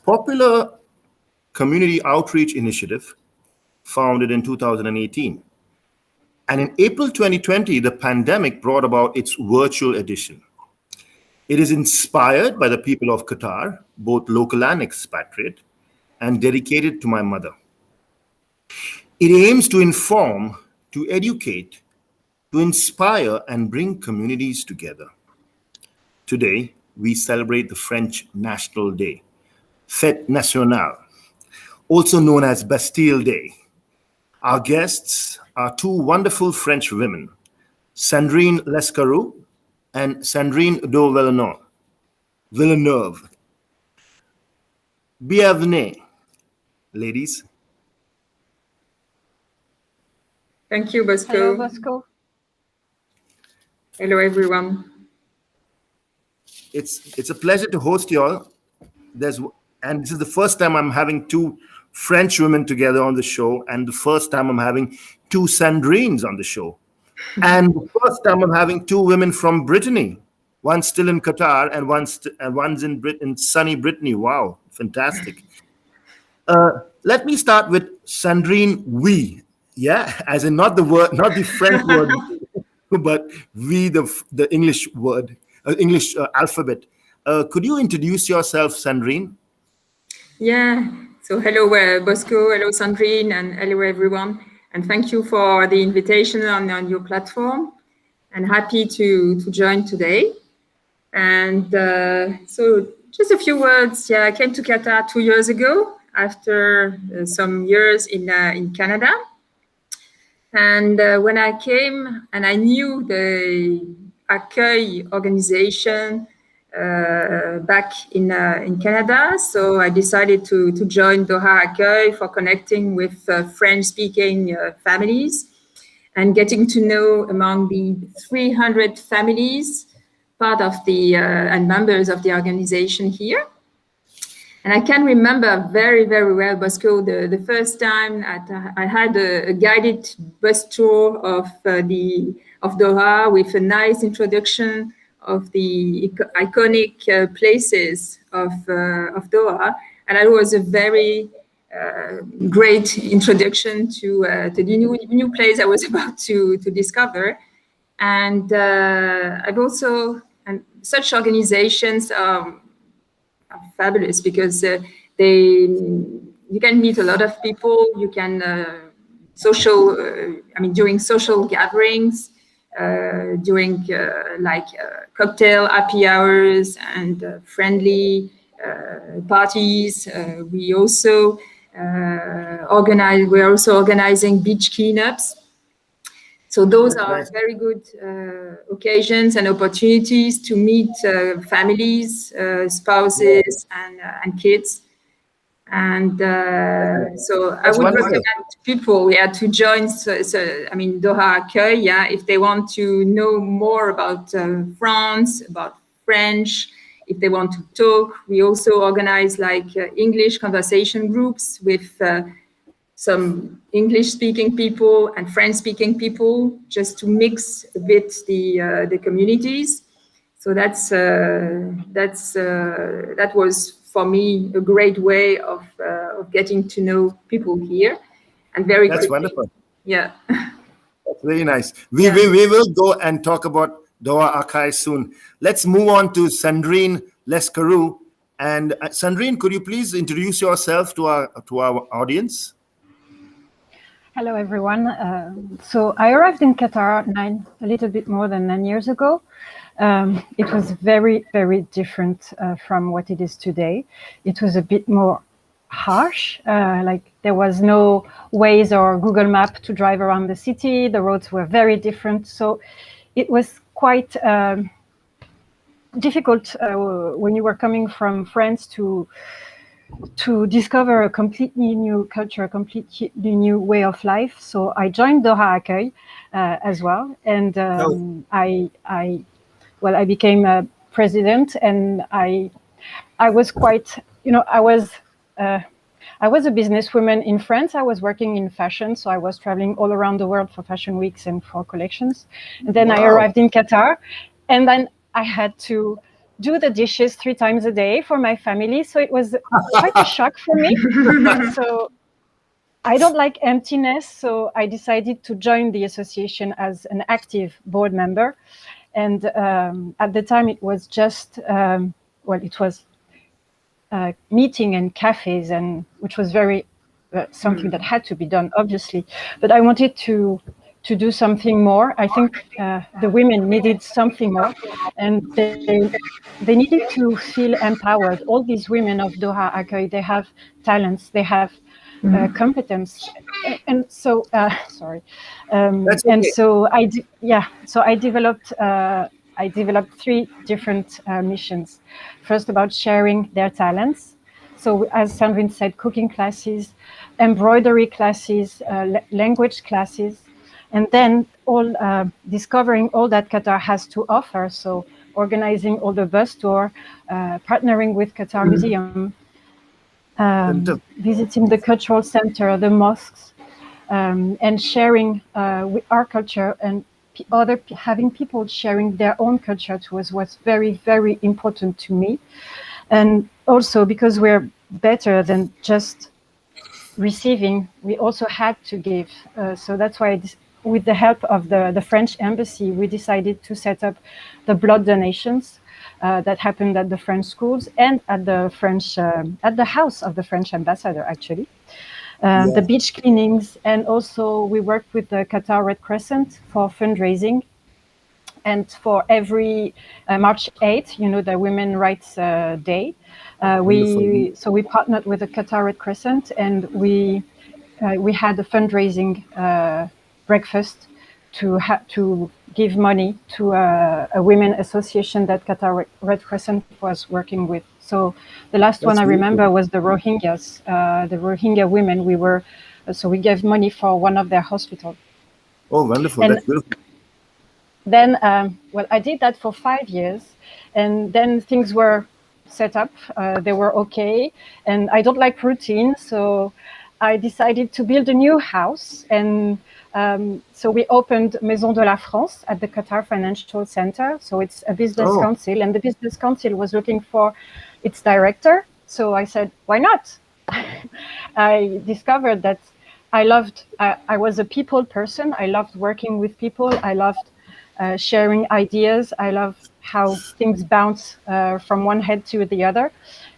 popular community outreach initiative founded in 2018. And in April 2020, the pandemic brought about its virtual edition. It is inspired by the people of Qatar, both local and expatriate, and dedicated to my mother. It aims to inform, to educate, to inspire, and bring communities together. Today, we celebrate the French National Day, Fête Nationale, also known as Bastille Day. Our guests are two wonderful French women, Sandrine Lescaroux and Sandrine de Villeneuve. Bienvenue, ladies. Thank you, Bosco. Hello, Bosco. Hello, everyone. It's a pleasure to host you all. And this is the first time I'm having two French women together on the show, and the first time I'm having two Sandrines on the show. And the first time I'm having two women from Brittany. One's still in Qatar and one's in sunny Brittany. Wow, fantastic. Let me start with Sandrine, oui. Yeah, as in not the word, not the French word, but oui, the English word, English alphabet. Could you introduce yourself, Sandrine? Yeah, so hello, Bosco, hello, Sandrine, and hello, everyone. And thank you for the invitation on your platform. And happy to join today. And so just a few words. Yeah, I came to Qatar 2 years ago after some years in Canada. And when I came and I knew the Accueil organization back in Canada, so I decided to join Doha Accueil for connecting with French-speaking families and getting to know among the 300 families, part of the and members of the organization here. And I can remember very, very well, Bosco, the first time I had a guided bus tour of Doha with a nice introduction of the iconic places of Doha. And it was a very great introduction to the new place I was about to discover. And I've also, and such organizations are fabulous because you can meet a lot of people. You can during social gatherings, during cocktail happy hours and friendly parties. We're also organizing beach cleanups. So those are very good occasions and opportunities to meet families, spouses, and kids. And so I would recommend people to join. Doha Accueil, if they want to know more about France, about French, if they want to talk. We also organize English conversation groups with some English-speaking people and French-speaking people, just to mix a bit the communities. So that was for me a great way of getting to know people here, and very. That's quickly. wonderful. Yeah, that's very nice. We will go and talk about Doha Accueil soon. Let's move on to Sandrine Lescaroux. And Sandrine, could you please introduce yourself to our audience? Hello, everyone. So I arrived in Qatar a little bit more than 9 years ago. It was very, very different from what it is today. It was a bit more harsh. There was no Waze or Google Map to drive around the city. The roads were very different. So it was quite difficult when you were coming from France to discover a completely new culture, a completely new way of life. So I joined Doha Accueil as well, and I became a president, and I was quite, I was a businesswoman in France. I was working in fashion, so I was traveling all around the world for fashion weeks and for collections. And then I arrived in Qatar, and then I had to do the dishes 3 times a day for my family. So it was quite a shock for me. So I don't like emptiness. So I decided to join the association as an active board member. And at the time, it was just, it was meeting and cafes, and which was very something that had to be done, obviously. But I wanted to do something more. I think the women needed something more, and they needed to feel empowered. All these women of Doha Accueil, they have talents, they have competence, and so sorry. That's And okay. so I developed 3 different missions. First, about sharing their talents. So, as Sandrine said, cooking classes, embroidery classes, language classes, and then all discovering all that Qatar has to offer. So, organizing all the bus tour, partnering with Qatar Museum, visiting the cultural center, the mosques, and sharing our culture, and having people sharing their own culture to us was very, very important to me. And also because we're better than just receiving, we also had to give. So that's why, with the help of the French embassy, we decided to set up the blood donations that happened at the French schools and at the house of the French ambassador, actually. The beach cleanings, and also we worked with the Qatar Red Crescent for fundraising. And for every March 8th, the Women's Rights Day, we partnered with the Qatar Red Crescent, and we had a fundraising breakfast to give money to a women association that Qatar Red Crescent was working with. So the last one I remember was the Rohingyas, the Rohingya women. We gave money for one of their hospitals. Oh, wonderful! And that's beautiful. then, I did that for 5 years, and then things were set up. They were okay, and I don't like routine, so I decided to build a new house. And so we opened Maison de la France at the Qatar Financial Center. So it's a business council, and the business council was looking for its director. So I said, why not? I discovered that I was a people person. I loved working with people. I loved sharing ideas. I love how things bounce from one head to the other.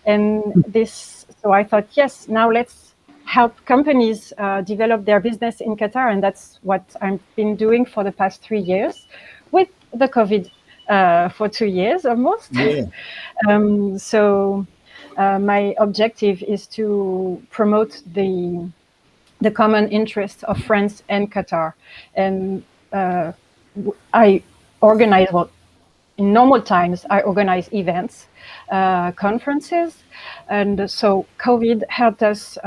So I thought, yes, now let's help companies develop their business in Qatar. And that's what I've been doing for the past 3 years, with the COVID for 2 years almost. Yeah. My objective is to promote the common interests of France and Qatar. And I organize, in normal times, I organize events, conferences. And so COVID helped us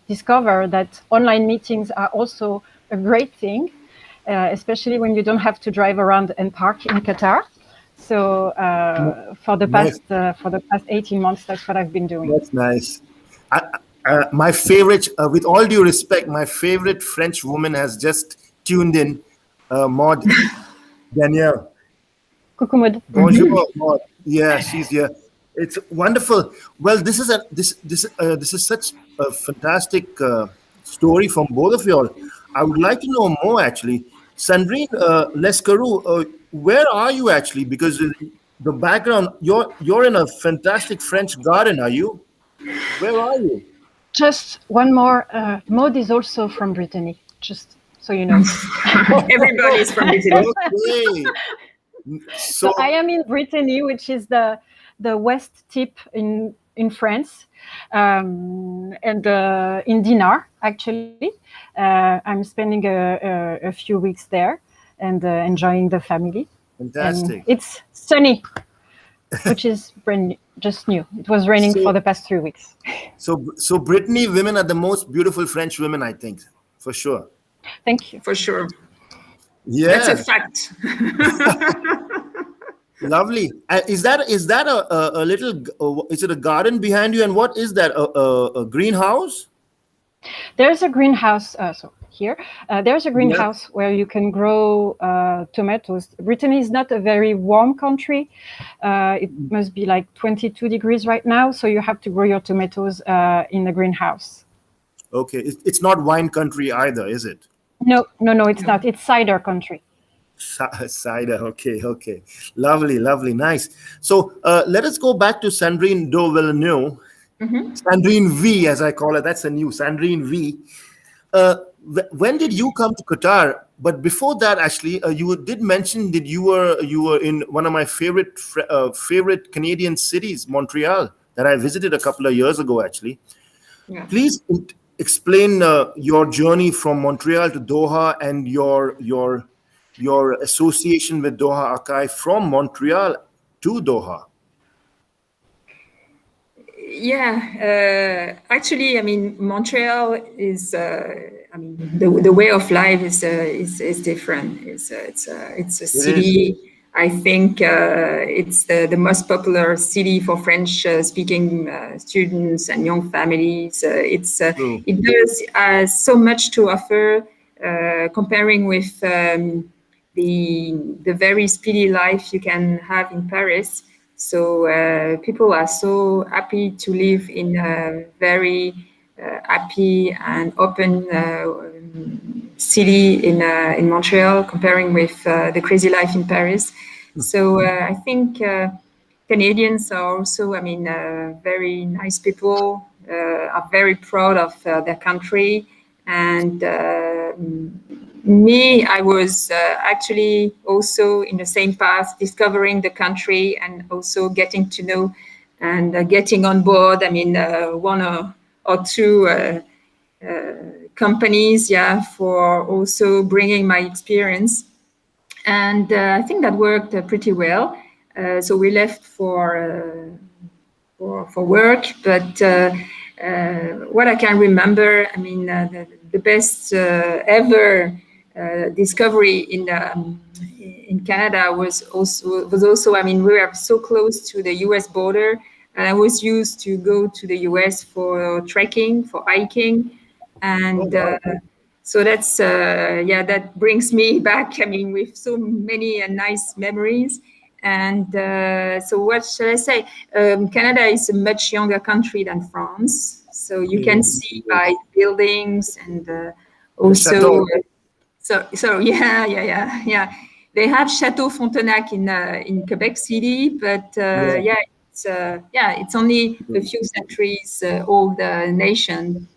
discover that online meetings are also a great thing, especially when you don't have to drive around and park in Qatar. So for the past 18 months, that's what I've been doing. That's nice. My favorite, with all due respect, my favorite French woman has just tuned in, Maud Danielle. Coucou Maud. Bonjour, Maud. Yeah, she's here. It's wonderful. Well, this is such a fantastic story from both of you all. I would like to know more, actually. Sandrine, Lescaroux, where are you actually? Because the background, you're in a fantastic French garden, are you? Where are you? Just one more. Maud is also from Brittany, just so you know. Everybody is from Brittany. Okay. So I am in Brittany, which is the west tip in France, and in Dinar, actually. I'm spending a few weeks there and enjoying the family. Fantastic. And it's sunny, which is just new. It was raining for the past 3 weeks. So Brittany women are the most beautiful French women, I think, for sure. Thank you. For sure. Yeah, that's a fact. Lovely. Is that a little? Is it a garden behind you? And what is that? A greenhouse? There's a greenhouse. So here. There's a greenhouse where you can grow tomatoes. Brittany is not a very warm country. It must be like 22 degrees right now, so you have to grow your tomatoes in the greenhouse. Okay, it's not wine country either, is it? No, it's not. It's cider country. Cider. Okay. Lovely, nice. So let us go back to Sandrine de Villeneuve. Sandrine V, as I call her. That's a new Sandrine V. When did you come to Qatar? But before that, actually, you did mention that you were in one of my favorite Canadian cities, Montreal, that I visited a couple of years ago, actually. Yeah. Please explain your journey from Montreal to Doha and your association with Doha Accueil from Montreal to Doha. Yeah, actually, I mean, Montreal is, I mean, the way of life is different. It's a city. I think it's the most popular city for French-speaking students and young families. It does so much to offer, comparing with the very speedy life you can have in Paris. So people are so happy to live in a very happy and open city in Montreal, comparing with the crazy life in Paris. So I think Canadians are also, I mean, very nice people, are very proud of their country. And me, I was actually also in the same path, discovering the country and also getting to know and getting on board. I mean, one or two companies, for also bringing my experience. And I think that worked pretty well. So we left for work, but what I can remember, I mean, the best ever discovery in Canada was also, I mean, we were so close to the US border, and I was used to go to the US for trekking, for hiking, and so that's that brings me back, I mean, with so many nice memories. And so what should I say? Canada is a much younger country than France. So you can see by buildings and also... So yeah. They have Chateau Frontenac in Quebec City, but it's only a few centuries old nation.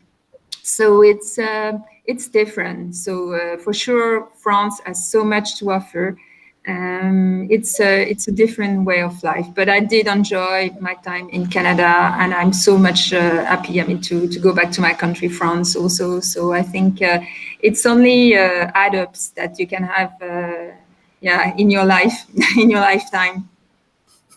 So it's different. So for sure, France has so much to offer. It's a different way of life, but I did enjoy my time in Canada, and I'm so much happy, I mean, to go back to my country, France, also. So I think it's only add-ups that you can have, in your life, in your lifetime.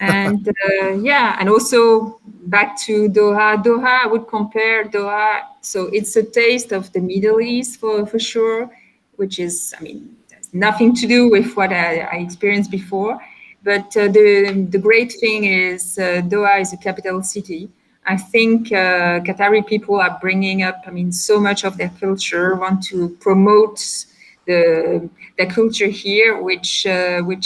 And and also back to Doha. Doha, I would compare Doha. So it's a taste of the Middle East for sure, which is, I mean, nothing to do with what I experienced before. But the great thing is Doha is a capital city. I think Qatari people are bringing up, I mean, so much of their culture, want to promote their culture here, which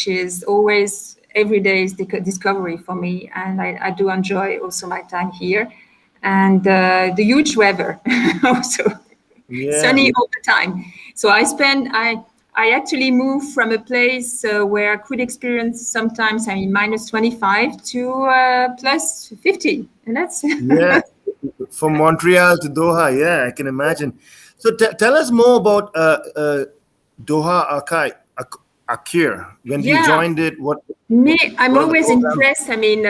is always every day is the discovery for me. And I do enjoy also my time here. And the huge weather also, sunny all the time. So I actually moved from a place where I could experience sometimes, I mean, minus 25 to plus 50. And that's... From Montreal to Doha. Yeah, I can imagine. So tell us more about Doha Accueil. When you joined it, I'm always impressed, I mean,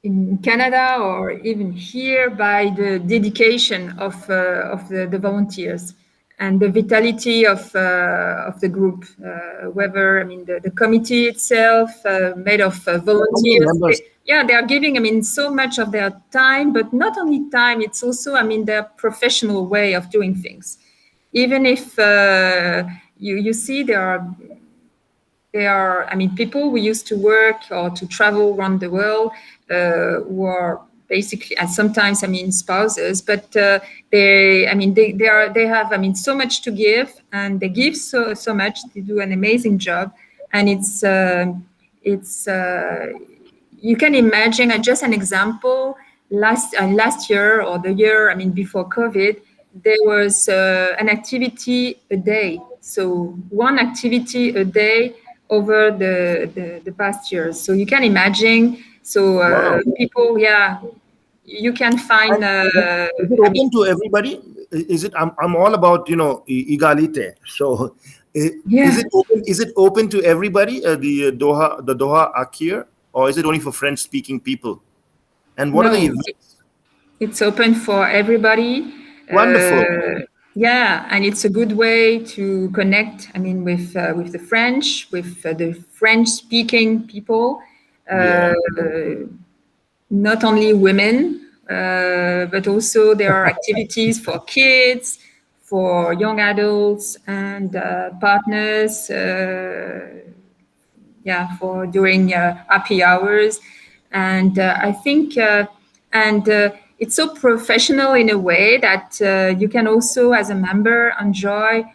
in Canada or even here, by the dedication of the volunteers and the vitality of the group, whether, I mean, the committee itself made of volunteers. They are giving, I mean, so much of their time, but not only time, it's also, I mean, their professional way of doing things. Even if you see there are, I mean, people who used to work or to travel around the world who are basically, and sometimes, I mean, spouses, but they have, I mean, so much to give, and they give so much. They do an amazing job, and it's you can imagine, just an example, last year or the year, I mean, before COVID, there was an activity a day. So one activity a day over the past years. So you can imagine. So Wow. people, you can find. Is it open to everybody? Is it? I'm all about egalite. So, is it open to everybody? The Doha Accueil, or is it only for French speaking people? And what are the No, events? it's open for everybody. Wonderful. Yeah, and it's a good way to connect. I mean, with the French, with the French-speaking people. Yeah. Not only women, but also there are activities for kids, for young adults, and partners. For during happy hours, and I think it's so professional in a way that you can also, as a member, enjoy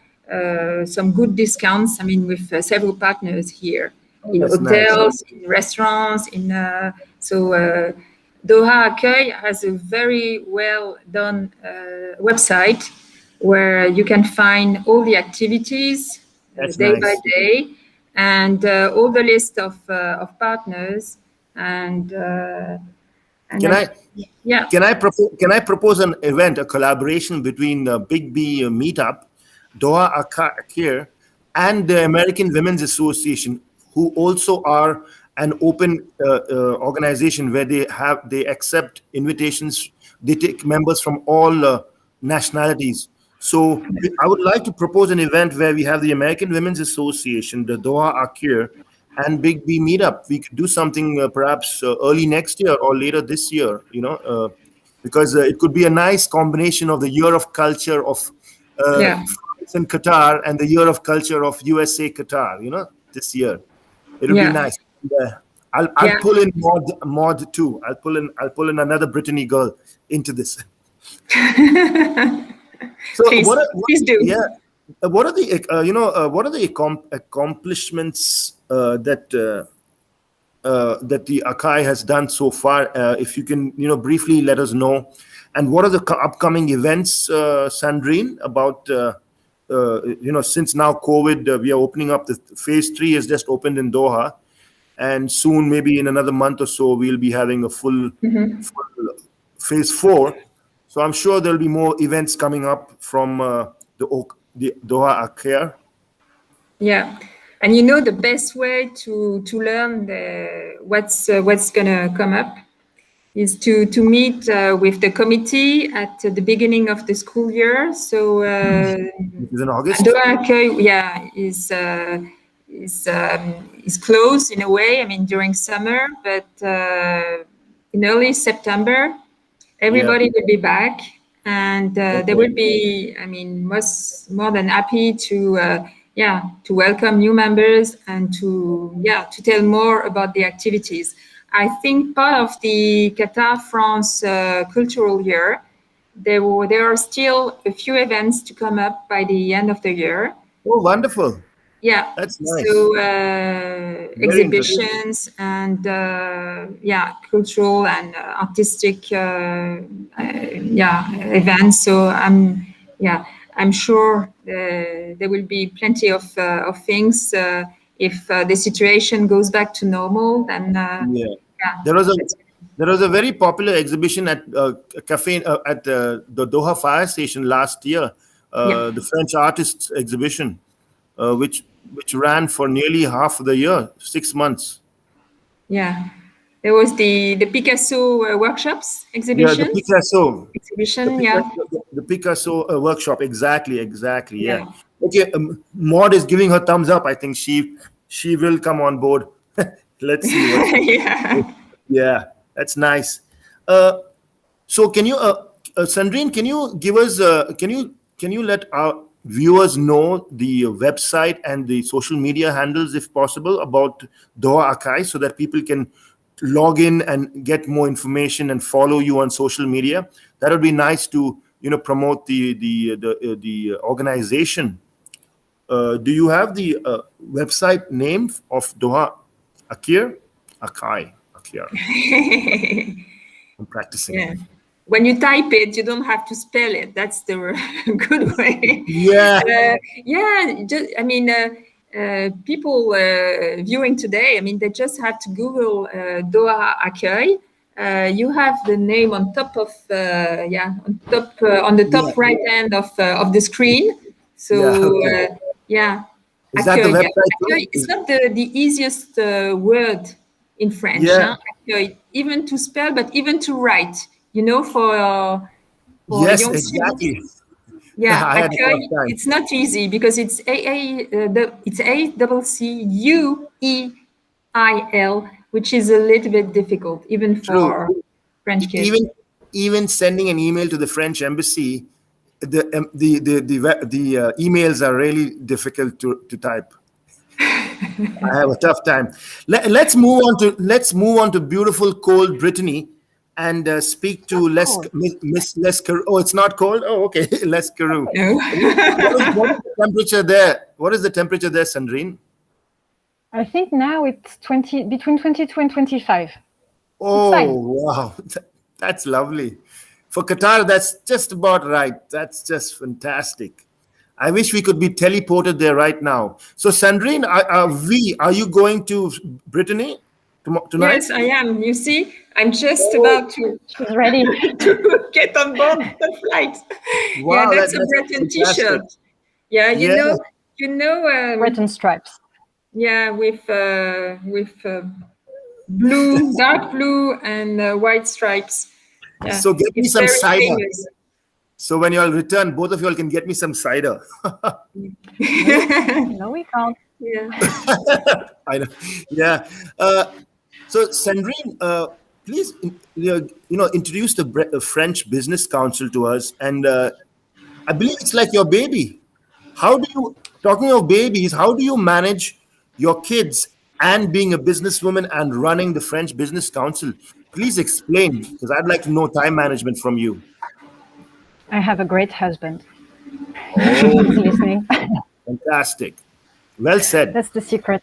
some good discounts. I mean, with several partners here in That's nice. hotels, in restaurants, in Doha Accueil has a very well done website where you can find all the activities That's day by nice. day, and all the list of partners, and Can I yeah, can I propose an event, a collaboration between the Big B Meetup, Doha Accueil, and the American Women's Association, who also are an open organization where they accept invitations. They take members from all nationalities. So I would like to propose an event where we have the American Women's Association, the Doha Accueil, and Big B Meetup. We could do something perhaps early next year or later this year, because it could be a nice combination of the year of culture of yeah, France and Qatar and the year of culture of USA Qatar, this year. It would be yeah, nice. I'll yeah. pull in mod too. I'll pull in another Brittany girl into this. So Please do. yeah, what are the what are the accomplishments that the Accueil has done so far? If you can briefly let us know, and what are the upcoming events, Sandrine? About since now COVID, we are opening up. The phase 3 is just opened in Doha, and soon, maybe in another month or so, we'll be having a full phase 4. So I'm sure there'll be more events coming up from the Doha Accueil. Yeah, and the best way to learn what's gonna come up is to meet with the committee at the beginning of the school year. So Which is in August. Doha Accueil, is closed in a way. I mean, during summer, but in early September, everybody will be back, and they will be, I mean, more than happy to welcome new members and to tell more about the activities. I think part of the Qatar France cultural year, there are still a few events to come up by the end of the year. Oh, wonderful! Yeah, that's nice. So exhibitions and cultural and artistic events. So I'm sure there will be plenty of things if the situation goes back to normal. Then there was a very popular exhibition at cafe at the Doha fire station last year. The French artists exhibition, which ran for nearly half of the year, 6 months. Yeah, there was the Picasso workshops exhibition. Yeah, the Picasso exhibition. The Picasso workshop. Exactly. Yeah. Okay, Maud is giving her thumbs up. I think she will come on board. Let's see. Yeah, that's nice. So can you, Sandrine, can you give us? Can you let our viewers know the website and the social media handles, if possible, about Doha Accueil, so that people can log in and get more information and follow you on social media, that would be nice to promote the organization. Do you have the website name of Doha? Accueil. I'm practicing. Yeah. When you type it, you don't have to spell it. That's the good way. Yeah. People viewing today, they just have to Google Doha Accueil. You have the name on top of on the top right hand of the screen. So Okay. Is that the Accueil. website? Accueil, it's not the easiest word in French. Yeah. Accueil, even to spell, but even to write. For Yes, young exactly. students. Yeah, I had a tough Accueil, time. it's not easy because it's ACCUEIL, which is a little bit difficult even for True. French kids. Even sending an email to the French embassy, the emails are really difficult to type. I have a tough time. Let's move on to beautiful cold Brittany and speak to Miss Lescaroux. Oh, it's not cold. Oh, okay, Lescaroux. No. What is the temperature there? What is the temperature there, Sandrine? I think now it's between 22 and 25. Oh, wow. That's lovely. For Qatar, that's just about right. That's just fantastic. I wish we could be teleported there right now. So, Sandrine, are you going to Brittany tonight? Yes, I am. You see, I'm just about to. She's ready to get on board the flight. Wow, that's a that's Breton fantastic. T-shirt. Yeah, you know. Breton stripes. Yeah, with blue, dark blue, and white stripes. Yeah, So get me it's some very cider. famous. So when you all return, both of you all can get me some cider. No, we can't. Yeah. I know. Yeah. So Sandrine, please, introduce the French Business Council to us, and I believe it's like your baby. Talking of babies, how do you manage your kids and being a businesswoman and running the French Business Council? Please explain, because I'd like to know time management from you. I have a great husband. Oh, He's listening. fantastic. Well said. That's the secret.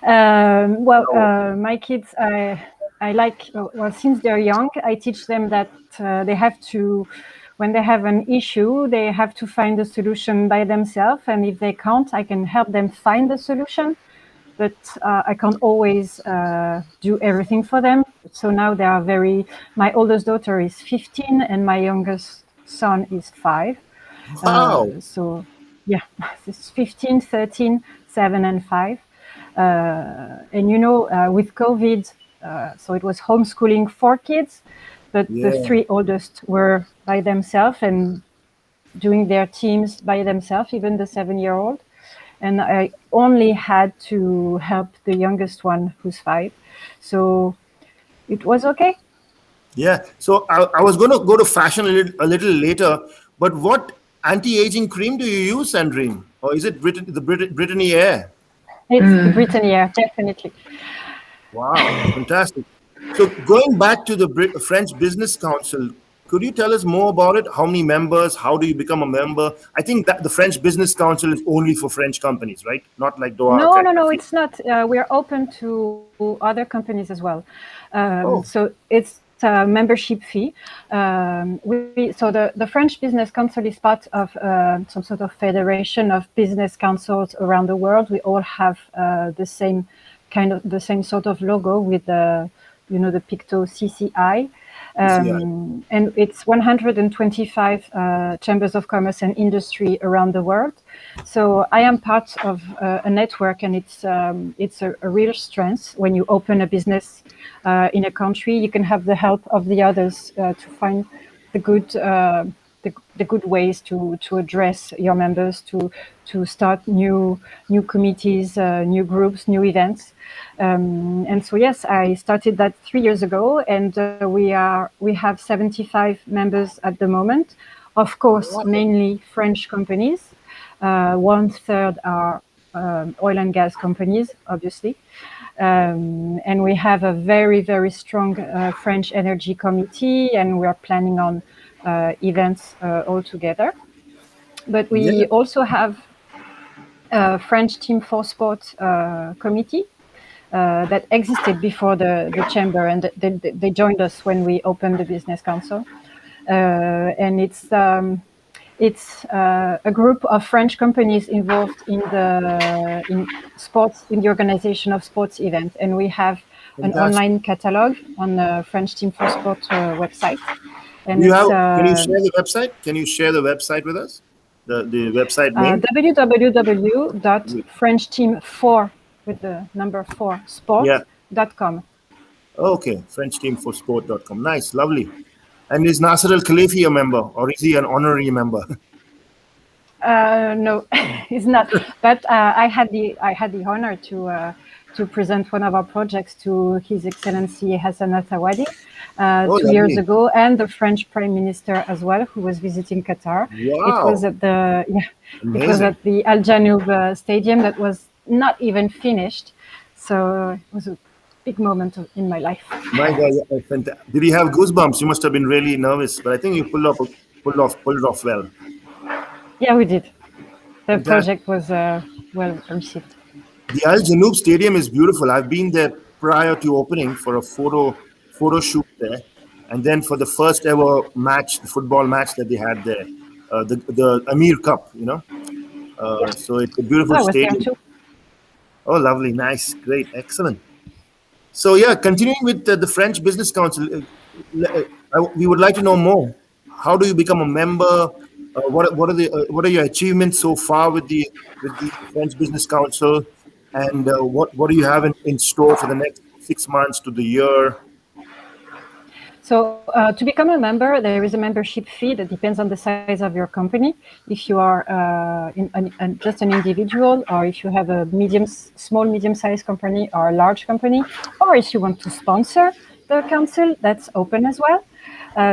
My kids, I like, since they're young, I teach them that they have to, when they have an issue, they have to find a solution by themselves. And if they can't, I can help them find the solution. But I can't always do everything for them. So now they are my oldest daughter is 15 and my youngest son is 5. Wow. So yeah, it's 15, 13, 7 and 5. With COVID, so it was homeschooling 4 kids, but the 3 oldest were by themselves and doing their teams by themselves, even the 7-year-old. And I only had to help the youngest one, who's 5. So it was okay. Yeah. So I was going to go to fashion a little later, but what anti-aging cream do you use, Sandrine? Or is it Brittany Air? It's Brittany Air, definitely. Wow, fantastic. So going back to the French Business Council, could you tell us more about it? How many members? How do you become a member? I think that the French Business Council is only for French companies, right? Not like Doha. No, it's not. We're open to other companies as well. So it's a membership fee. So the French Business Council is part of some sort of federation of business councils around the world. We all have the same sort of logo with the picto CCI. And it's 125 chambers of commerce and industry around the world. So I am part of a network, and it's a real strength. When you open a business in a country, you can have the help of the others to find the good ways to address your members, to start new committees, new groups, new events. And so yes, I started that 3 years ago, and we have 75 members at the moment. Of course, mainly French companies. 1/3 are oil and gas companies, obviously. And we have a very, very strong French energy committee, and we are planning on events all together. But we also have a French Team for Sport committee that existed before the chamber, and they joined us when we opened the business council. And it's a group of French companies involved in sports, in the organization of sports events, and we have an online catalog on the French Team for Sport website. And can you share the website? Can you share the website with us? The website name? www.frenchteam4 with the number 4 sport.com. Okay, FrenchTeamForSport.com. Nice, lovely. And is Nasser Al Khalifi a member, or is he an honorary member? No, he's not. But I had the honor to present one of our projects to His Excellency Hassan Al-Thawadi 2 years ago, and the French Prime Minister as well, who was visiting Qatar. Wow. It was at the Al Janoub Stadium that was not even finished, so it was a big moment in my life. My God, did you have goosebumps? You must have been really nervous, but I think you pulled it off well. Yeah, we did. The project was well received. The Al Janoub Stadium is beautiful. I've been there prior to opening for a photo shoot there, and then for the first ever match, the football match that they had there, the Amir Cup, So it's a beautiful stadium. Oh, lovely, nice, great, excellent. So yeah, continuing with the French Business Council, we would like to know more. How do you become a member? What are your achievements so far with the French Business Council, and what do you have in store for the next 6 months to the year? So to become a member, there is a membership fee that depends on the size of your company. If you are just an individual, or if you have a small, medium-sized company or a large company, or if you want to sponsor the council, that's open as well.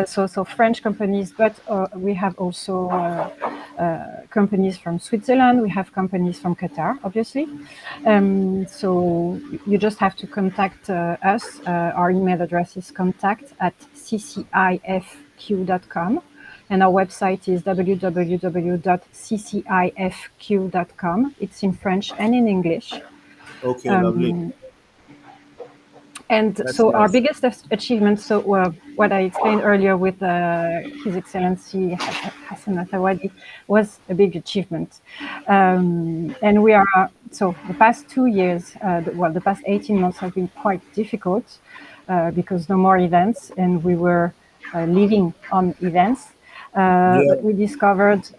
So French companies, but we have also companies from Switzerland. We have companies from Qatar, obviously. So you just have to contact us. Our email address is contact@ccifq.com. And our website is www.ccifq.com. It's in French and in English. Okay, lovely. And that's so nice. Our biggest achievement, what I explained earlier with His Excellency Hassan Al-Thawadi was a big achievement. And we are, so the past 2 years, the past 18 months have been quite difficult because no more events, and we were living on events. But we discovered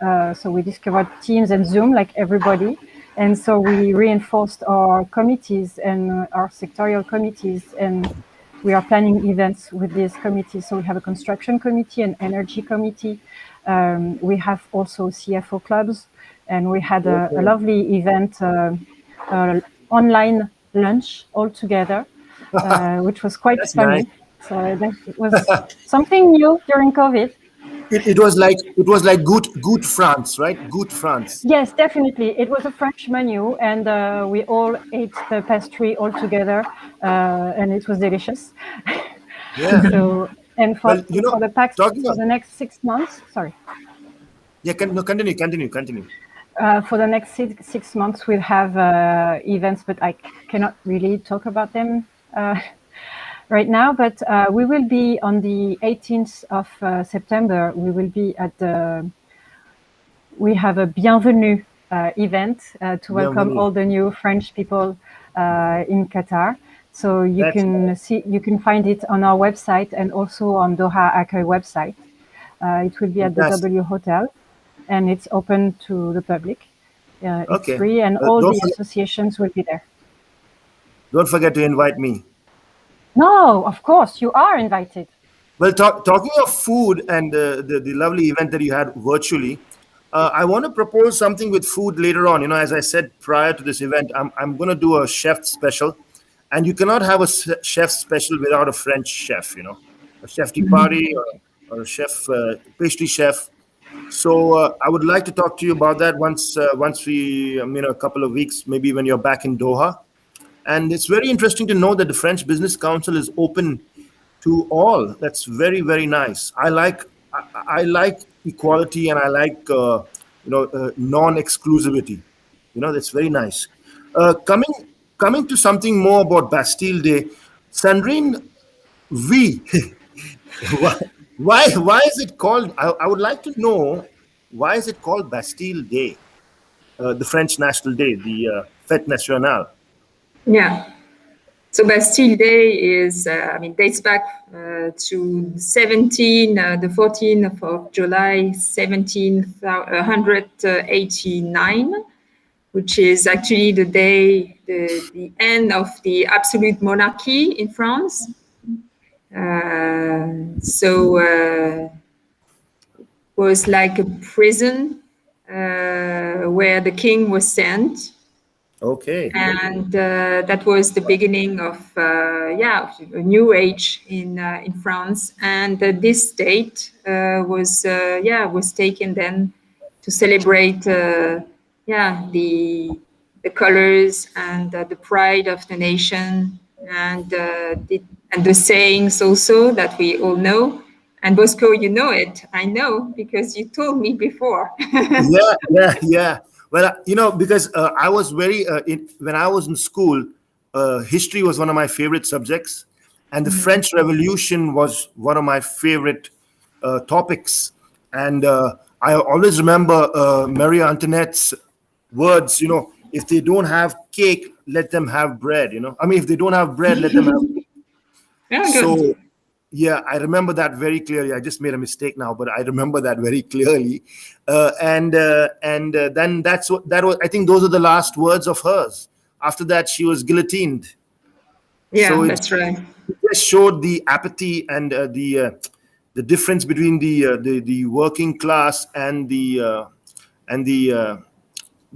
Teams and Zoom like everybody. And so we reinforced our committees and our sectorial committees, and we are planning events with these committees. So we have a construction committee, an energy committee. We have also CFO clubs, and we had a lovely event, online lunch all together, which was quite funny. Nice. So that was something new during COVID. It was like good France, right? Good France. Yes, definitely. It was a French menu, and we all ate the pastry all together, and it was delicious. Yeah. So, and for the next 6 months, sorry. Yeah, continue. For the next 6 months, we'll have events, but I cannot really talk about them right now, but we will be on the 18th of September. We will be we have a Bienvenue event to welcome all the new French people in Qatar. So you can find it on our website and also on Doha Accueil website. It will be at the W Hotel, and it's open to the public. It's free, and all the associations will be there. Don't forget to invite me. No, of course, you are invited. Well, talking of food and the lovely event that you had virtually, I want to propose something with food later on. As I said prior to this event, I'm going to do a chef special, and you cannot have a chef special without a French chef. A chef de party or a chef, pastry chef. So I would like to talk to you about that once we, a couple of weeks, maybe when you're back in Doha. And it's very interesting to know that the French Business Council is open to all. That's very, very nice. I like equality, and I like non-exclusivity. That's very nice. Coming to something more about Bastille Day, Sandrine, we why why is it called? I would like to know, why is it called Bastille Day, the French National Day, the Fête Nationale? Yeah. So Bastille Day is, dates back to the 14th of July, 1789, which is actually the day, the end of the absolute monarchy in France. Was like a prison where the king was sent. Okay. And that was the beginning of a new age in France. And this date was taken then to celebrate the colors and the pride of the nation, and the sayings also that we all know. And Bosco, you know it. I know because you told me before. Yeah. Well, because I was when I was in school, history was one of my favorite subjects, and the French Revolution was one of my favorite topics. And I always remember Marie Antoinette's words. If they don't have cake, let them have bread. I mean, if they don't have bread, let them have. Yeah, So, good. yeah, I remember that very clearly. I just made a mistake now, but I remember that very clearly. And then that was. I think those are the last words of hers. After that, she was guillotined. So Yeah, it that's right. just showed the apathy and the difference between the working class and the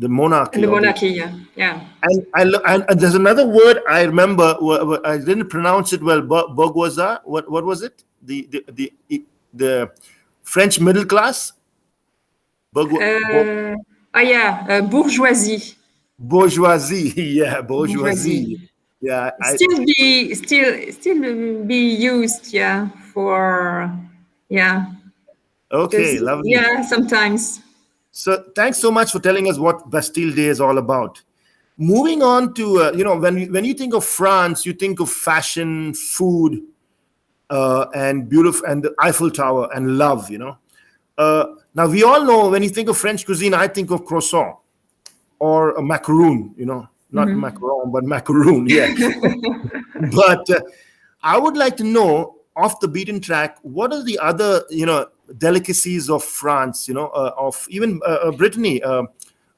monarchy, And the or the. monarchy, yeah. And there's another word I remember. I didn't pronounce it well. Bourgeoisie. What was it? The French middle class. Bourgeoisie. Bourgeoisie. Yeah, bourgeoisie. Bourgeoisie. Yeah. Still be used, for, Okay. because, Lovely. sometimes. So thanks so much for telling us what Bastille Day is all about. Moving on to when you think of France, you think of fashion, food, and beautiful, and the Eiffel Tower, and love. Now we all know, when you think of French cuisine, I think of croissant or a macaroon. Not macaron, but macaroon. Yeah. But I would like to know, off the beaten track, what are the other delicacies of France, of even Brittany,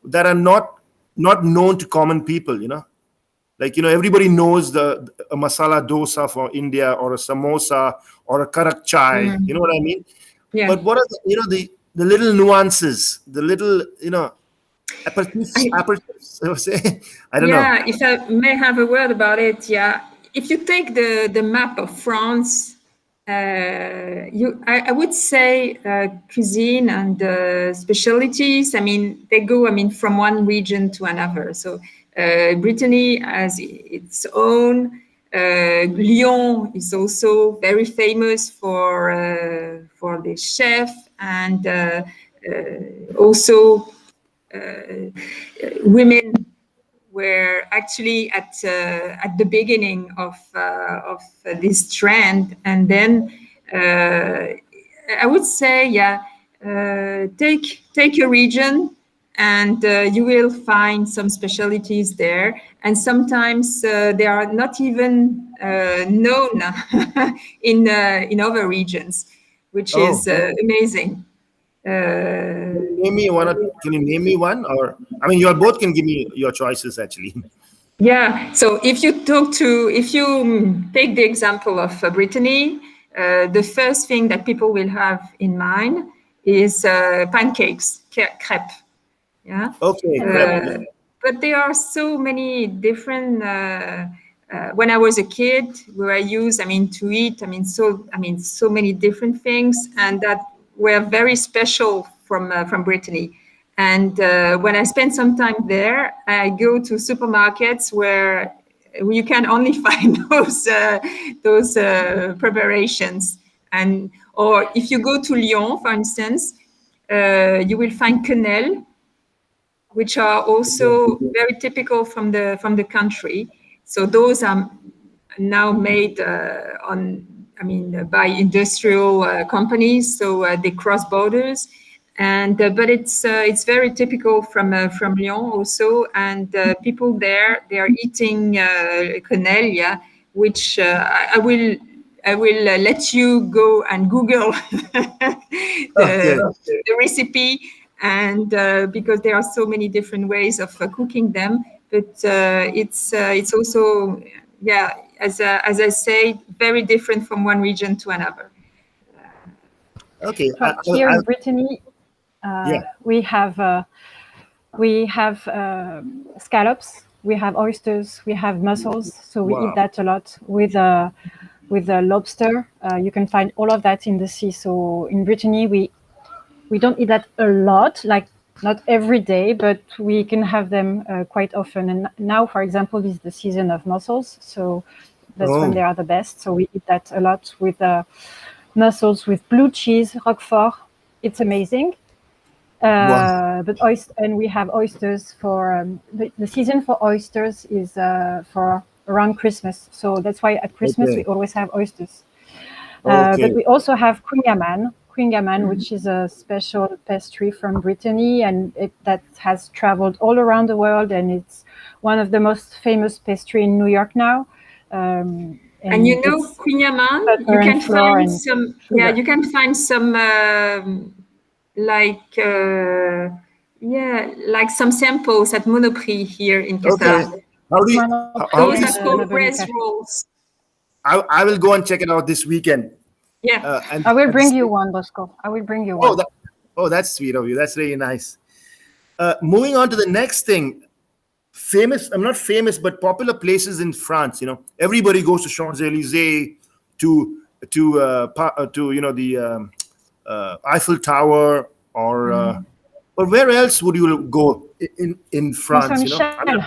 that are not known to common people. Like, everybody knows a masala dosa for India, or a samosa, or a karak chai. You know what I mean? Yeah. But what are the little nuances, the little aperitifs? I would say. I don't know. If I may have a word about it, if you take the map of France, I would say cuisine and specialties. I mean, they go. I mean, from one region to another. So Brittany has its own. Lyon is also very famous for the chef, and also women were actually at the beginning of this trend. And then I would say, take a region, and you will find some specialties there, and sometimes they are not even known in other regions, which is amazing. Name me one. Can you name me one? Or, I mean, you all both can give me your choices, actually. Yeah. So if you take the example of Brittany, the first thing that people will have in mind is pancakes, crêpes. Yeah. Okay, crap. But there are so many different. When I was a kid, where I used, to eat, so many different things, and that were very special from Brittany. And when I spend some time there, I go to supermarkets where you can only find those preparations. And or if you go to Lyon, for instance, you will find quenelles, which are also very typical from the country. So those are now made by industrial companies. So they cross borders, and but it's very typical from Lyon also. And people there, they are eating quenelle, yeah, which I will let you go and Google Okay. the recipe, and because there are so many different ways of cooking them. But it's also, yeah, as I say, very different from one region to another. Okay. So here in Brittany, yeah. we have scallops, we have oysters, we have mussels. So we Wow. eat that a lot with lobster. You can find all of that in the sea. So in Brittany, we don't eat that a lot, like not every day, but we can have them quite often. And now, for example, is the season of mussels, so that's when they are the best. So we eat that a lot with mussels with blue cheese, Roquefort. It's amazing. Wow. But and we have oysters for the season for oysters is for around Christmas. So that's why at Christmas Okay. we always have oysters. Okay. But we also have quingaman, which is a special pastry from Brittany, and that has traveled all around the world, and it's one of the most famous pastry in New York now. And you know, quingaman, you can find some. Yeah, you can find some like some samples at Monoprix here in Qatar. Okay. How do Those you are spell? called breast rolls. I will go and check it out this weekend. Yeah. I will bring you one, Bosco. I will bring you one. That's sweet of you. That's really nice. Moving on to the next thing. I'm not famous, but popular places in France. You know, everybody goes to Champs-Élysées, to the Eiffel Tower, or where else would you go in France? You know,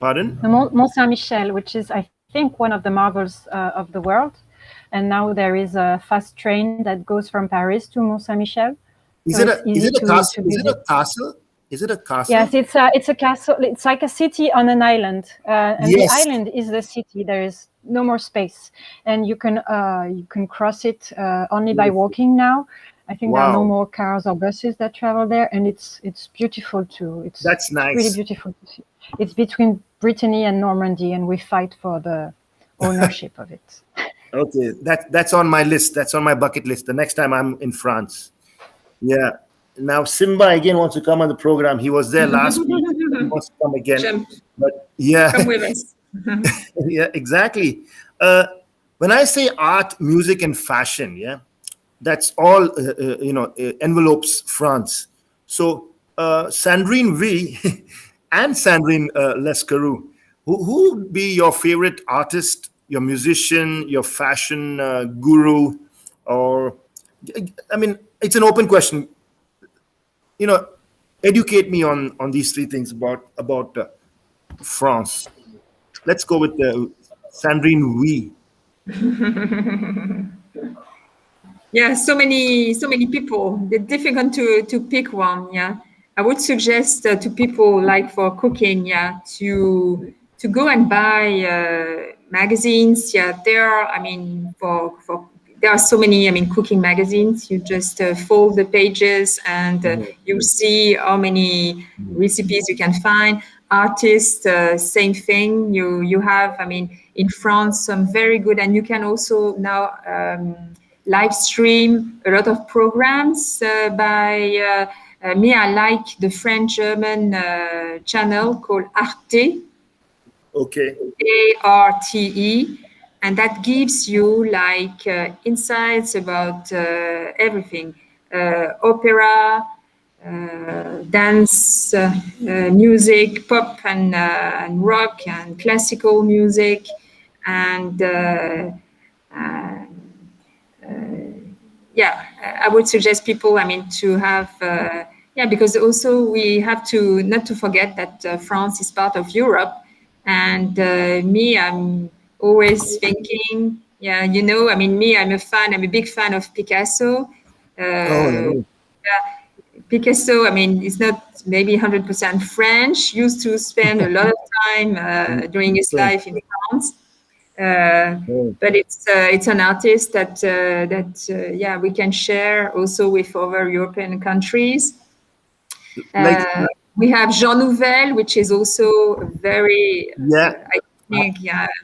pardon? Mont Saint-Michel, which is, I think, one of the marvels of the world. And now there is a fast train that goes from Paris to Mont Saint-Michel. Is it a castle? Is it a castle? Is it a castle? Yes, it's a castle. It's like a city on an island, and the island is the city. There is no more space, and you can cross it only by walking now. I think there are no more cars or buses that travel there, and it's beautiful too. That's nice. Really beautiful to see. It's between Brittany and Normandy, and we fight for the ownership of it. Okay, that's on my list. That's on my bucket list. The next time I'm in France. Yeah. Now Simba again wants to come on the program. He was there last week. He wants to come again. But yeah. Come with us. Yeah, exactly. When I say art, music, and fashion, yeah, that's all envelopes France. So Sandrine V and Sandrine Lescaroux, who would be your favorite artist, your musician, your fashion guru, or I mean, it's an open question. You know, educate me on these three things about France. Let's go with Sandrine V. Yeah, so many people. It's difficult to pick one. Yeah, I would suggest to people like for cooking, yeah, to go and buy magazines. Yeah, there are so many, cooking magazines. You just fold the pages and you see how many recipes you can find. Artists, same thing. You have, in France, some very good, and you can also now live stream a lot of programs by me. I like the French-German channel called Arte. Okay. ARTE. And that gives you like insights about everything, opera, dance, music, pop and rock and classical music. And I would suggest people, to have, because also we have to not to forget that France is part of Europe. And me, I'm always thinking, yeah, I mean, me, I'm a big fan of Picasso. Oh, Uh, nice. Picasso, I mean, is not maybe 100% French, used to spend a lot of time during his So, life in France. Uh, oh, but it's an artist that we can share also with other European countries. like, We have Jean Nouvel, which is also a very, yeah, I I, think,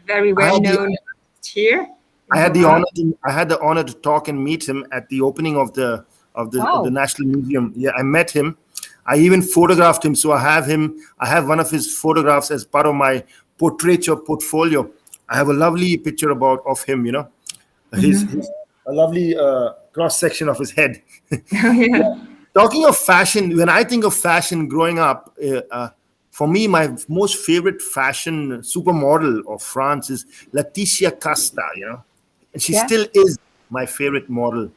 very I well had the known artist here I in had the Doha. honor to talk and meet him at the opening of the Wow. National Museum. Yeah, I met him. I even photographed him. So I have him. I have one of his photographs as part of my portraiture portfolio. I have a lovely picture of him. His a lovely cross section of his head. Oh, Yeah. yeah. Talking of fashion, when I think of fashion growing up, for me, my most favorite fashion supermodel of France is Laetitia Casta, and she Yeah. still is my favorite model.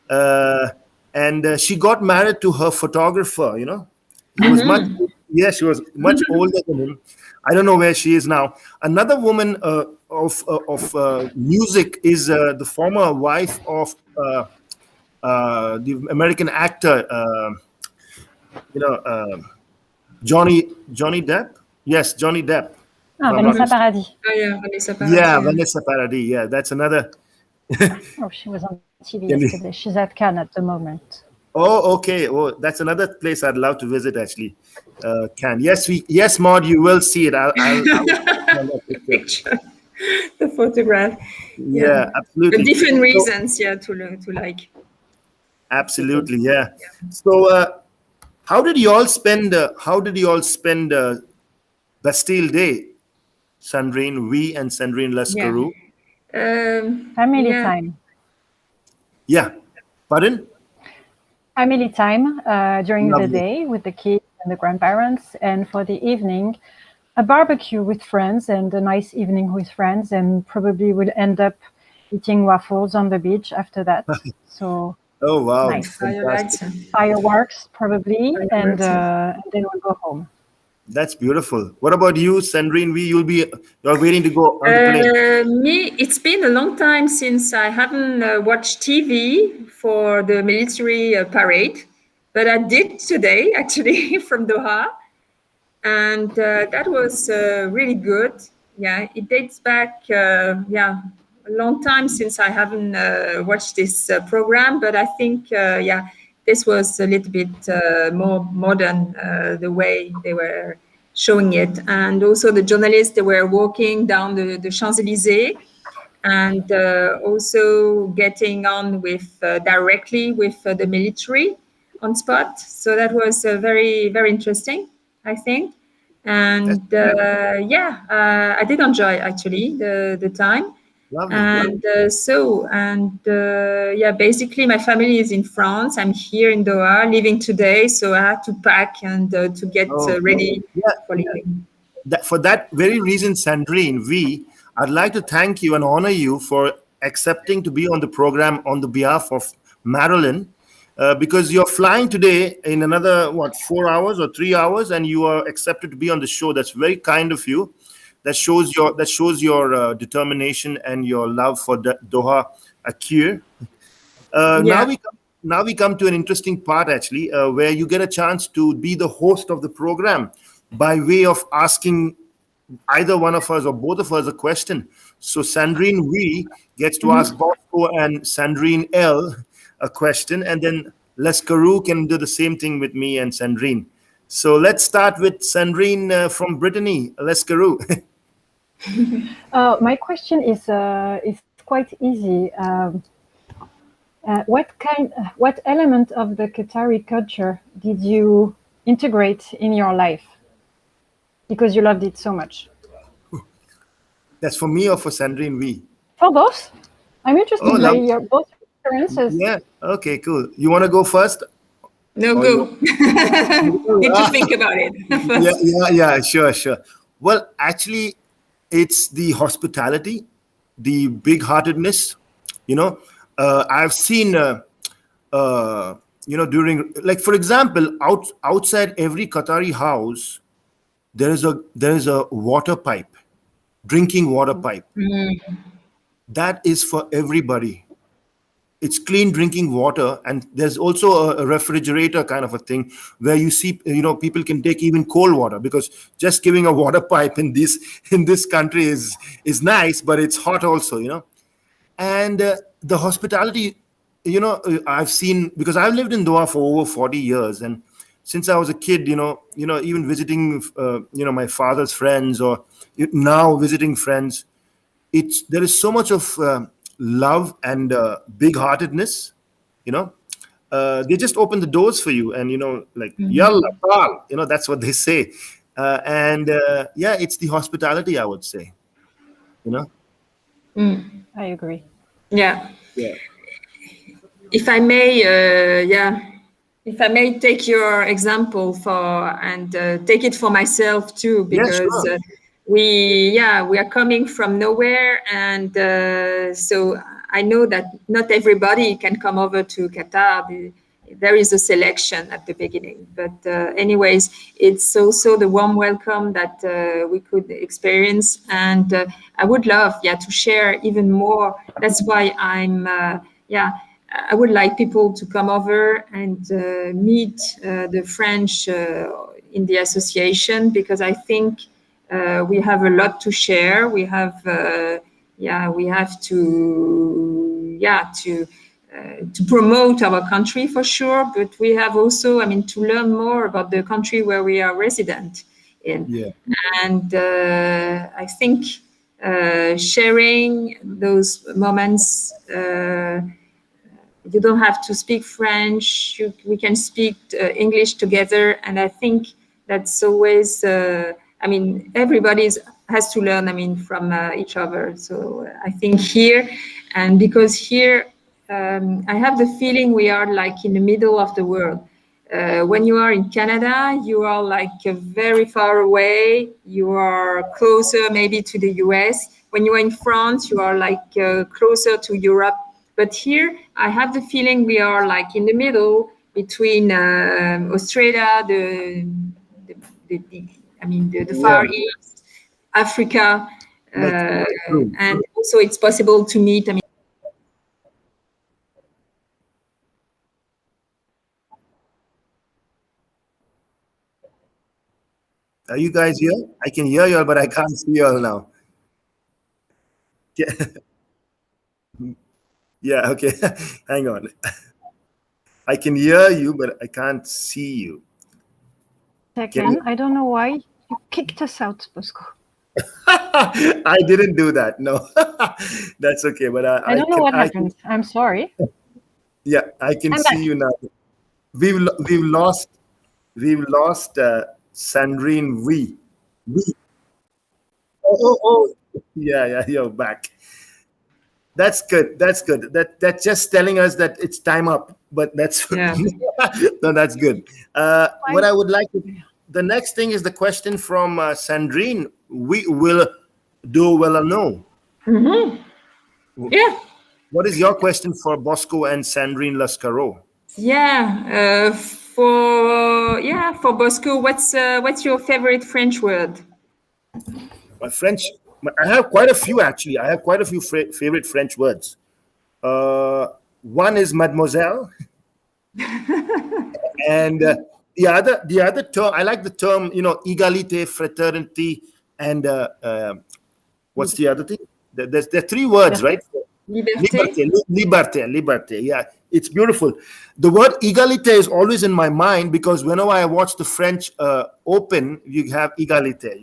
Uh, and she got married to her photographer. He was much, yeah, she was much older than him. I don't know where she is now. Another woman of music is the former wife of the American actor, Johnny Depp. Yes, Johnny Depp. If Ah, I'm not Vanessa mistaken. Paradis. Oh, yeah, Vanessa Paradis, Yeah, yeah. Vanessa Paradis. Yeah, that's another. Oh, she was on TV Can we- yesterday. She's at Cannes at the moment. Oh, okay. Oh, that's another place I'd love to visit. Actually, yes, Maud, you will see it. I'll send that The picture. picture, the photograph, yeah. Yeah, But absolutely. different So, reasons, yeah, to like people. absolutely, yeah. So, How did you all spend Bastille Day, Sandrine, we and Sandrine Yeah. Lescaroux? Family Yeah. time. Yeah. Pardon? Family time during the Lovely. day with the kids and the grandparents, and for the evening, a barbecue with friends and a nice evening with friends, and probably we'll end up eating waffles on the beach after that. So Oh, wow. nice. Firelights. Fantastic. Fireworks probably, and Fireworks, yeah. then we'll go home. That's beautiful. What about you, Sandrine? You're waiting to go on the plane. Me, it's been a long time since I haven't watched TV for the military parade, but I did today actually from Doha, and that was really good. Yeah, it dates back, a long time since I haven't watched this program, but I think, this was a little bit more modern, the way they were showing it. And also the journalists, they were walking down the Champs-Élysées and also getting on with directly with the military on spot. So that was very, very interesting, I think. That's And I did enjoy actually the time. lovely. And basically my family is in France. I'm here in Doha, living today, so I had to pack and to get Oh, ready yeah. for leaving. For that very reason, Sandrine, I'd like to thank you and honor you for accepting to be on the program on the behalf of Marilyn, because you're flying today in another 4 hours or 3 hours, and you are accepted to be on the show. That's very kind of you. That shows your determination and your love for Doha Accueil. Now Yeah, we come to an interesting part actually, where you get a chance to be the host of the program by way of asking either one of us or both of us a question. So Sandrine V gets to ask Bosco and Sandrine L a question, and then Lescaroux can do the same thing with me and Sandrine. So let's start with Sandrine from Brittany, Lescaroux. My question is quite easy. What element of the Qatari culture did you integrate in your life because you loved it so much? That's for me or for Sandrine V? For both, I'm Oh, interested by love. your both experiences. Yeah. Okay, cool. You want to go first? no Or go. Need to Ah, think about it yeah, first. yeah, sure. Well, actually, it's the hospitality, the big-heartedness. I've seen, during, like, for example, outside every Qatari house, there is a water pipe, drinking water pipe. That is for everybody. It's clean drinking water, and there's also a refrigerator kind of a thing where you see, people can take even cold water, because just giving a water pipe in this country is nice, but it's hot also. And the hospitality, I've seen, because I've lived in Doha for over 40 years, and since I was a kid, even visiting, my father's friends, or now visiting friends, there is so much of love and big-heartedness. They just open the doors for you, and like yalla tal, that's what they say. And yeah, it's the hospitality, I would say. I agree. Yeah. Yeah. If I may, if I may take your example and take it for myself too, because sure. we are coming from nowhere, and so I know that not everybody can come over to Qatar. There is a selection at the beginning, but anyways, it's also the warm welcome that we could experience, and I would love, to share even more. That's why I would like people to come over and meet the French in the association, because I think we have a lot to share. We have, we have to promote our country for sure, but we have also, to learn more about the country where we are resident in. Yeah. And I think sharing those moments. You don't have to speak French. We can speak English together, and I think that's always. Everybody has to learn. From each other. So I think here, and because here, I have the feeling we are like in the middle of the world. When you are in Canada, you are like very far away. You are closer maybe to the US. When you are in France, you are like closer to Europe. But here, I have the feeling we are like in the middle between Australia, the Far East, Africa, and also it's possible to meet. Are you guys here? I can hear you all, but I can't see you all now. Yeah. Yeah, okay. Hang on. I can hear you, but I can't see you. Second, I don't know why you kicked us out, Bosco. I didn't do that. No, that's okay. But I don't know what happened. I'm sorry. Yeah, I can see you now. We've lost Sandrine. We. Oh. Yeah, you're back. That's good. That's that's just telling us that it's time up. But that's no, that's good. What I would like the next thing is the question from Sandrine. We will do well or no? Yeah. What is your question for Bosco and Sandrine Lescaroux? Yeah, for Bosco, what's your favorite French word? My French, I have quite a few actually. I have quite a few favorite French words. One is mademoiselle, and the other term, I like the term, égalité, fraternity, and what's the other thing? There are three words, right? Liberté. Yeah, it's beautiful. The word égalité is always in my mind, because whenever I watch the French Open, you have égalité,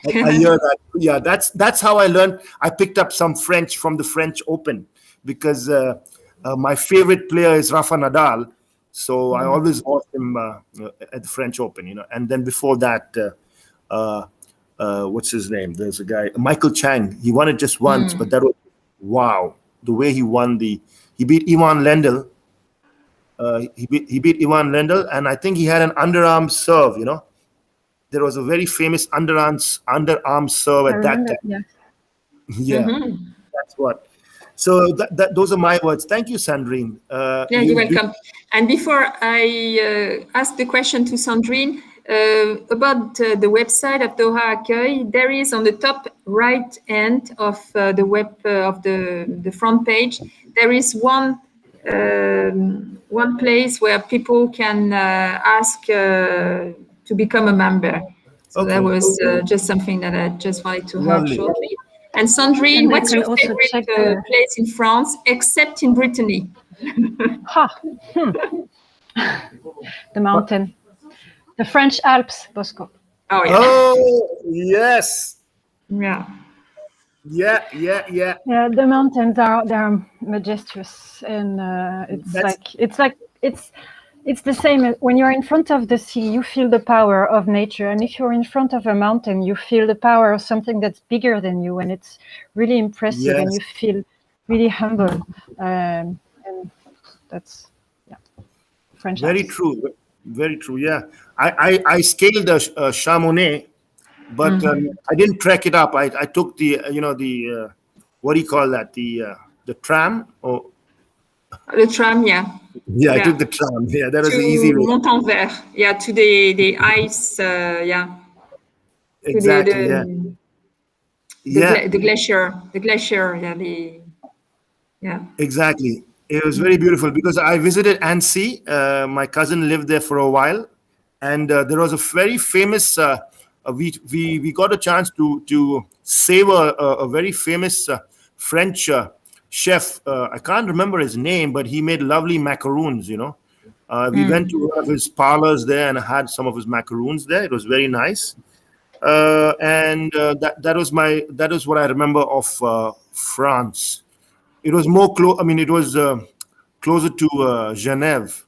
I hear that. Yeah, that's how I learned. I picked up some French from the French Open, because my favorite player is Rafa Nadal, so I always watch him at the French Open, And then before that, what's his name? There's a guy, Michael Chang. He won it just once, but that was wow. The way he won he beat Ivan Lendl. He beat Ivan Lendl, and I think he had an underarm serve. There was a very famous underarm serve at that time. Yeah, that's what. So those are my words. Thank you, Sandrine. You're welcome. And before I ask the question to Sandrine, about the website of Doha Accueil, there is on the top right end of the web of the front page, there is one place where people can ask to become a member. So that was just something that I just wanted to add Lovely. shortly. And Sandrine, And they what's can your also favorite check the- place in France, except in Brittany? The mountain. The French Alps, Bosco. Oh, yeah. Oh, yes. Yeah. Yeah. Yeah, the mountains they're majestuous, and it's the same when you're in front of the sea. You feel the power of nature, and if you're in front of a mountain, you feel the power of something that's bigger than you, and it's really impressive, and Yes. you feel really humble. And that's French Very Alps. true. Very true. Yeah. I scaled Chamonix, but I didn't trek it up. I took the what do you call that, the tram? Or The tram, yeah. yeah, I took the tram. Yeah, that was the easy To way. Montanvert, yeah, to the ice, yeah. To Exactly. Yeah. Yeah. the glacier, yeah. Exactly. It was very beautiful because I visited Annecy. My cousin lived there for a while, and there was a very famous. We got a chance to savor a very famous French chef. I can't remember his name, but he made lovely macaroons. We went to one of his parlors there and had some of his macaroons there. It was very nice, and that was what I remember of France. It was more close. I mean, it was closer to Genève.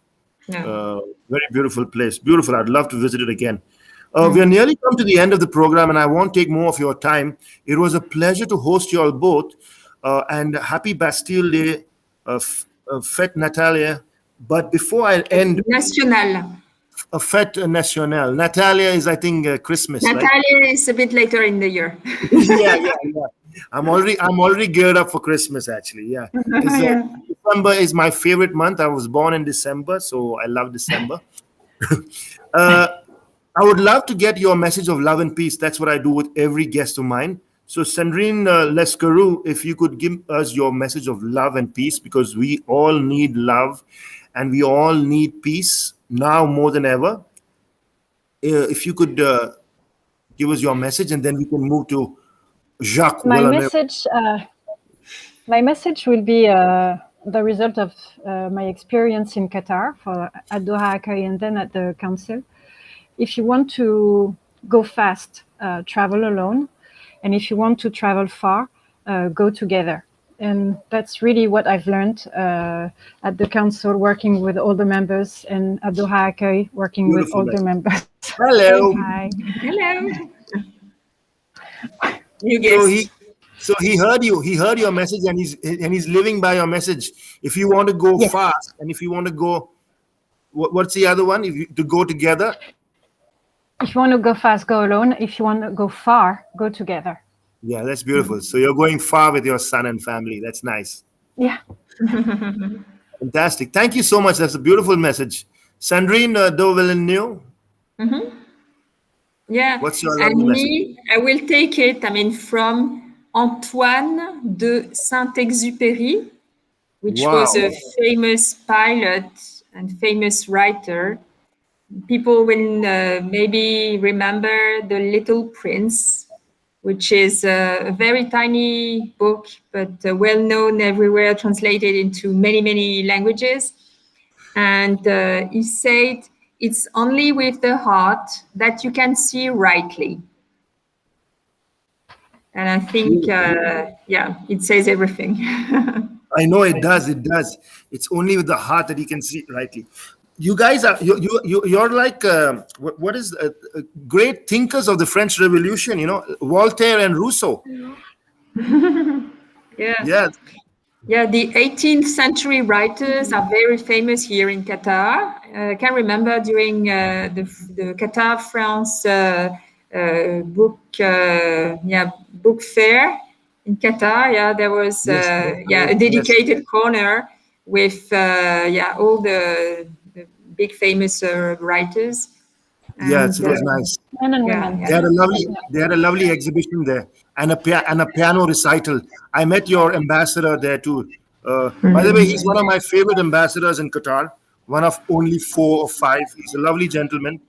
Yeah. Very beautiful place. Beautiful. I'd love to visit it again. We are nearly come to the end of the program, and I won't take more of your time. It was a pleasure to host you all both, and happy Bastille Day, Fête Natalia. But before I end, National. a Fête Nationale. Natalia is, I think, Christmas, right? Natalia is a bit later in the year. Yeah. I'm already geared up for Christmas. Actually, yeah. December is my favorite month. I was born in December, so I love December. I would love to get your message of love and peace. That's what I do with every guest of mine. So, Sandrine Lescaroux, if you could give us your message of love and peace, because we all need love and we all need peace now more than ever. If you could give us your message, and then we can move to Jacques My Villeneuve. message will be the result of my experience in Qatar at Doha Accueil and then at the council. If you want to go fast, travel alone, and if you want to travel far, go together. And that's really what I've learned at the council, working with all the members, and at Doha Accueil, working with all the members. Hello. Hi. Hello. You guessed. So he heard you. He heard your message, and he's living by your message. If you want to go Yes. fast, and if you want to go, what's the other one? To go together. If you want to go fast, go alone. If you want to go far, go together. Yeah, that's beautiful. So you're going far with your son and family. That's nice. Yeah. Fantastic. Thank you so much. That's a beautiful message. Sandrine de Villeneuve. Yeah. What's your And lovely message? me, I will take it, from Antoine de Saint-Exupéry, which was a famous pilot and famous writer. People will maybe remember The Little Prince, which is a very tiny book, but well known everywhere, translated into many, many languages. And he said, "It's only with the heart that you can see rightly." And I think, it says everything. I know it does. It does. It's only with the heart that you can see rightly. You guys are you're like what is great thinkers of the French Revolution. Voltaire and Rousseau. Yeah. Yeah, the 18th century writers are very famous here in Qatar. I can remember during the Qatar France book fair in Qatar. Yeah, there was a dedicated corner with all the big famous writers. Yes, it was nice. Men and yeah, women. yeah. They had a lovely exhibition there and a piano recital. I met your ambassador there too. By the way, he's one of my favorite ambassadors in Qatar. One of only 4 or 5. He's a lovely gentleman.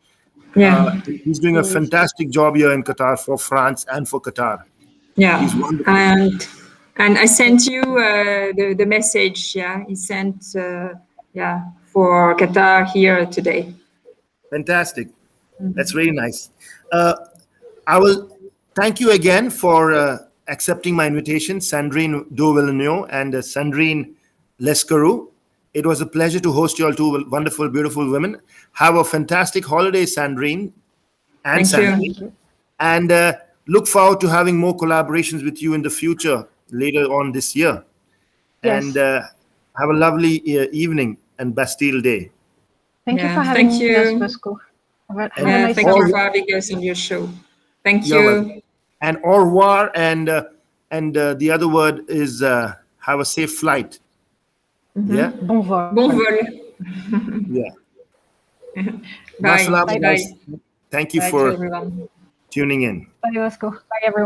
Yeah. He's doing a fantastic job here in Qatar for France and for Qatar. Yeah, He's wonderful. and I sent you the message. Yeah, he sent for Qatar here today. Fantastic. That's really nice. I will thank you again for accepting my invitation, Sandrine Villeneuve and Sandrine Lescaroux. It was a pleasure to host you all, two wonderful, beautiful women. Have a fantastic holiday, Sandrine and Thank Sandrine. you. And look forward to having more collaborations with you in the future later on this year. Yes. And have a lovely evening and Bastille Day. Thank you Yeah, for having thank me, you. Bosco. Have a Yeah, nice thank you summer. for having us on your show. Thank You're you. welcome. And au revoir. And the other word is have a safe flight. Yeah. Bon vol. Bon vol. Yeah. Bye. Wassalam. Bye. Bye. Thank you Bye to for everyone. tuning in. Bye, Bosco. Bye, everyone.